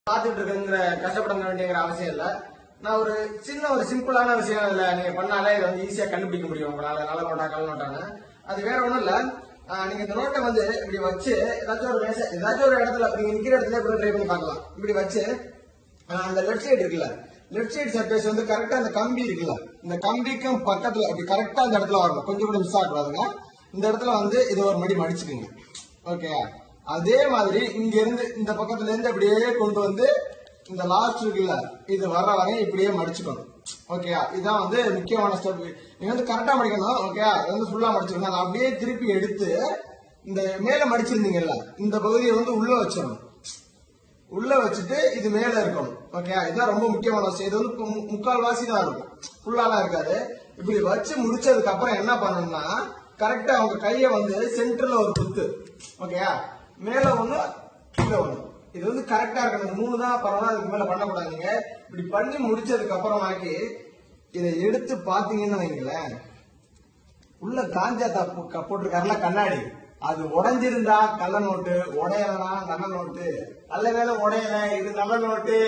பாத்துட்டு இருக்குங்கிற கஷ்டப்பட வேண்டியங்கிற அவசியம் இல்ல. நான் ஒரு சிம்பிளான விஷயம் இல்ல, நீங்க பண்ணாலே இதை வந்து ஈஸியா கண்டுபிடிக்க முடியும் உங்களால. நல்ல நோட்டா கள்ள நோட்டான்னு அது வேற ஒண்ணும் இல்ல. நீங்க இந்த நோட்டை வந்து இப்படி வச்சு ஏதாச்சும் ஒரு இடத்துல நீங்க நிக்கிற இடத்துல கூட ட்ரை பண்ணி பார்க்கலாம். இப்படி வச்சு அந்த லெஃப்ட் சைடு இருக்குல்ல, லெஃப்ட் சைடு சர்ஃபேஸ் வந்து கரெக்டா அந்த கம்பி இருக்குல்ல, இந்த கம்பிக்கும் பக்கத்துல அப்படி கரெக்டா அந்த இடத்துல வரணும். கொஞ்சம் கூட மிஸ் ஆகக்கூடாதுங்க. இந்த இடத்துல வந்து இது ஒரு மடி மடிச்சுக்குங்க. ஓகே, அதே மாதிரி இங்க இருந்து இந்த பக்கத்துல இருந்து அப்படியே கொண்டு வந்து இந்த லாஸ்ட் இருக்குல்ல, இது வர்ற வரையும் இப்படியே மடிச்சுக்கணும். ஓகேயா, இதுதான் வந்து முக்கியமான ஸ்டெப். நீங்க வந்து கரெக்டா மடிக்கணும். ஓகேயா, வந்து ஃபுல்லா மடிச்சிருக்கணும். அதை அப்படியே திருப்பி எடுத்து இந்த மேல மடிச்சிருந்தீங்கல்ல, இந்த பகுதியை வந்து உள்ள வச்சிடணும். உள்ள வச்சுட்டு இது மேல இருக்கணும். ஓகே, இதுதான் ரொம்ப முக்கியமான விஷயம். இது வந்து முக்கால்வாசி தான் இருக்கும், ஃபுல்லாலாம் இருக்காது. இப்படி வச்சு முடிச்சதுக்கு அப்புறம் என்ன பண்ணணும்னா, கரெக்டா அவங்க கைய வந்து சென்டர்ல ஒரு குத்து. ஓகேயா, மேல ஒண்ணு கீழே ஒண்ணு. இது வந்து கரெக்டா இருக்கணும். 3 தான் பரவாயில்ல, அதுக்கு மேல பண்ணக்கூடாதுங்க. இப்படி பண்ணி முடிச்சதுக்கு அப்புறமாக்கி இதை எடுத்து பாத்தீங்கன்னு வைங்களேன், உள்ள காஞ்சா போட்டிருக்காருல கண்ணாடி, அது உடைஞ்சிருந்தா கள்ள நோட்டு, உடையலனா நல்ல நோட்டு. நல்ல வேலை உடையல, இது நல்ல நோட்டு.